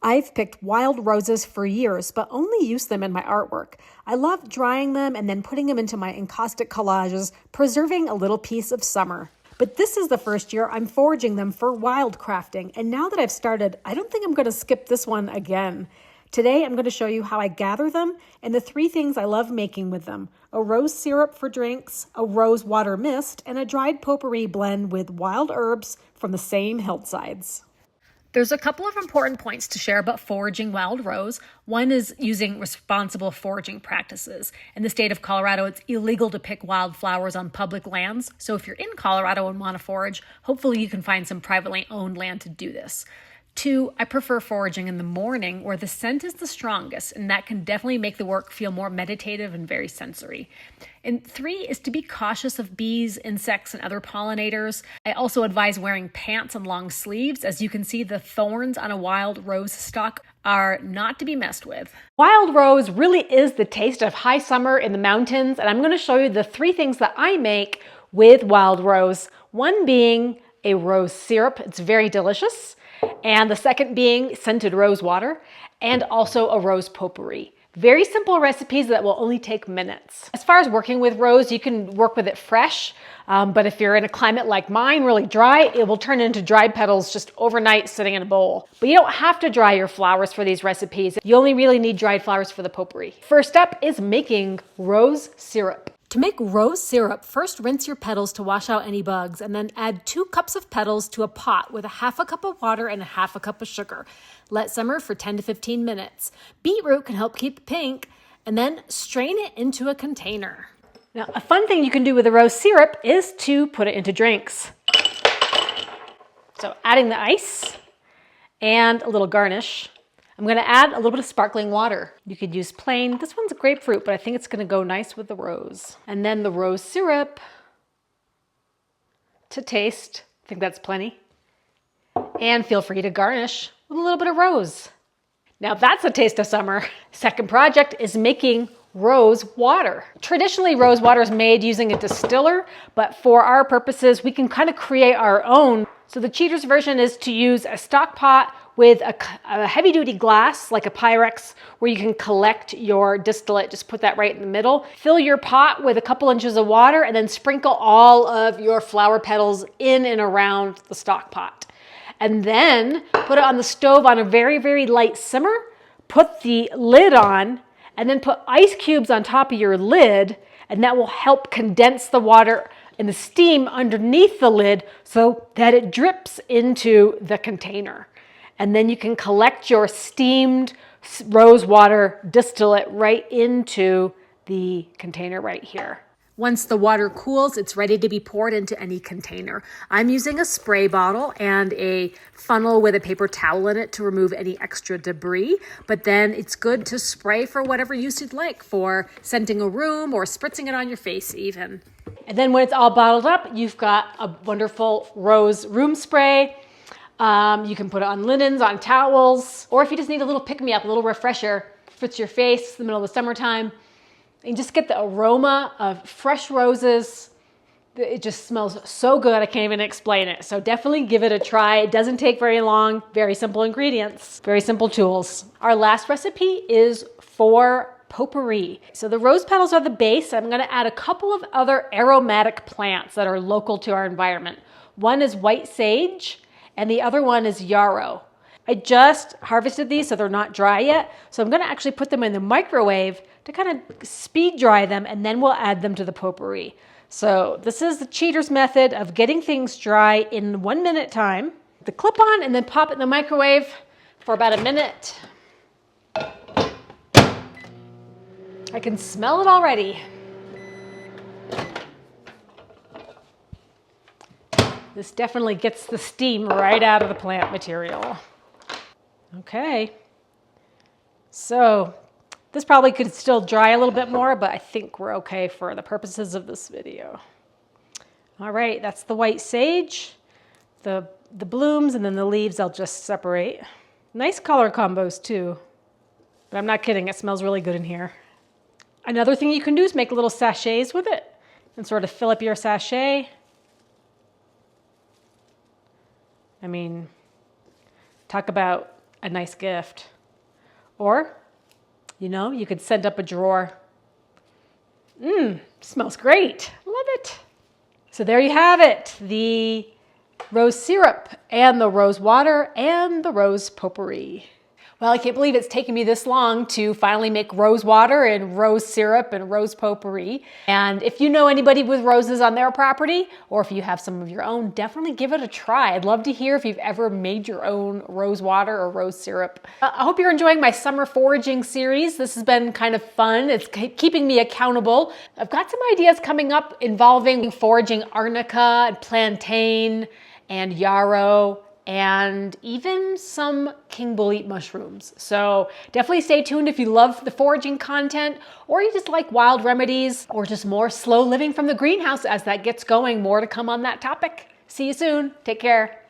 I've picked wild roses for years, but only used them in my artwork. I love drying them and then putting them into my encaustic collages, preserving a little piece of summer. But this is the first year I'm foraging them for wild crafting, and now that I've started, I don't think I'm going to skip this one again. Today, I'm going to show you how I gather them and the 3 things I love making with them: a rose syrup for drinks, a rose water mist, and a dried potpourri blend with wild herbs from the same hillsides. There's a couple of important points to share about foraging wild rose. One is using responsible foraging practices. In the state of Colorado, it's illegal to pick wildflowers on public lands. So if you're in Colorado and want to forage, hopefully you can find some privately owned land to do this. 2, I prefer foraging in the morning where the scent is the strongest, and that can definitely make the work feel more meditative and very sensory. And 3 is to be cautious of bees, insects, and other pollinators. I also advise wearing pants and long sleeves. As you can see, the thorns on a wild rose stalk are not to be messed with. Wild rose really is the taste of high summer in the mountains, and I'm going to show you the 3 things that I make with wild rose. One being a rose syrup. It's very delicious. And the second being scented rose water, and also a rose potpourri. Very simple recipes that will only take minutes. As far as working with rose, you can work with it fresh, but if you're in a climate like mine, really dry, it will turn into dried petals just overnight sitting in a bowl. But you don't have to dry your flowers for these recipes. You only really need dried flowers for the potpourri. First up is making rose syrup. To make rose syrup, first rinse your petals to wash out any bugs, and then add 2 cups of petals to a pot with a half a cup of water and a half a cup of sugar. Let simmer for 10 to 15 minutes. Beetroot can help keep it pink, and then strain it into a container. Now, a fun thing you can do with the rose syrup is to put it into drinks. So adding the ice and a little garnish. I'm going to add a little bit of sparkling water. You could use plain. This one's grapefruit, but I think it's going to go nice with the rose. And then the rose syrup to taste. I think that's plenty. And feel free to garnish with a little bit of rose. Now that's a taste of summer. Second project is making rose water. Traditionally, rose water is made using a distiller, but for our purposes, we can kind of create our own. So the cheater's version is to use a stock pot with a heavy-duty glass, like a Pyrex, where you can collect your distillate. Just put that right in the middle. Fill your pot with a couple inches of water, and then sprinkle all of your flower petals in and around the stock pot. And then put it on the stove on a very, very light simmer. Put the lid on, and then put ice cubes on top of your lid, and that will help condense the water and the steam underneath the lid so that it drips into the container. And then you can collect your steamed rose water distillate right into the container right here. Once the water cools, it's ready to be poured into any container. I'm using a spray bottle and a funnel with a paper towel in it to remove any extra debris, but then it's good to spray for whatever use you'd like, for scenting a room or spritzing it on your face even. And then when it's all bottled up, you've got a wonderful rose room spray. You can put it on linens, on towels, or if you just need a little pick-me-up, a little refresher, fits your face in the middle of the summertime, and just get the aroma of fresh roses. It just smells so good, I can't even explain it. So definitely give it a try. It doesn't take very long, very simple ingredients, very simple tools. Our last recipe is for potpourri. So the rose petals are the base. I'm gonna add a couple of other aromatic plants that are local to our environment. One is white sage, and the other one is yarrow. I just harvested these, so they're not dry yet. So I'm gonna actually put them in the microwave to kind of speed dry them, and then we'll add them to the potpourri. So this is the cheater's method of getting things dry in 1 minute time. The clip on and then pop it in the microwave for about a minute. I can smell it already. This definitely gets the steam right out of the plant material. Okay, so this probably could still dry a little bit more, but I think we're okay for the purposes of this video. All right, that's the white sage, the blooms, and then the leaves I'll just separate. Nice color combos too, but I'm not kidding, it smells really good in here. Another thing you can do is make little sachets with it and sort of fill up your sachet. I mean, talk about a nice gift. Or, you know, you could send up a drawer. Smells great. Love it. So there you have it. The rose syrup and the rose water and the rose potpourri. Well, I can't believe it's taken me this long to finally make rose water and rose syrup and rose potpourri. And if you know anybody with roses on their property, or if you have some of your own, definitely give it a try. I'd love to hear if you've ever made your own rose water or rose syrup. I hope you're enjoying my summer foraging series. This has been kind of fun. It's keeping me accountable. I've got some ideas coming up involving foraging arnica and plantain and yarrow, and even some king bolete mushrooms. So definitely stay tuned if you love the foraging content, or you just like wild remedies, or just more slow living from the greenhouse as that gets going. More to come on that topic. See you soon. Take care.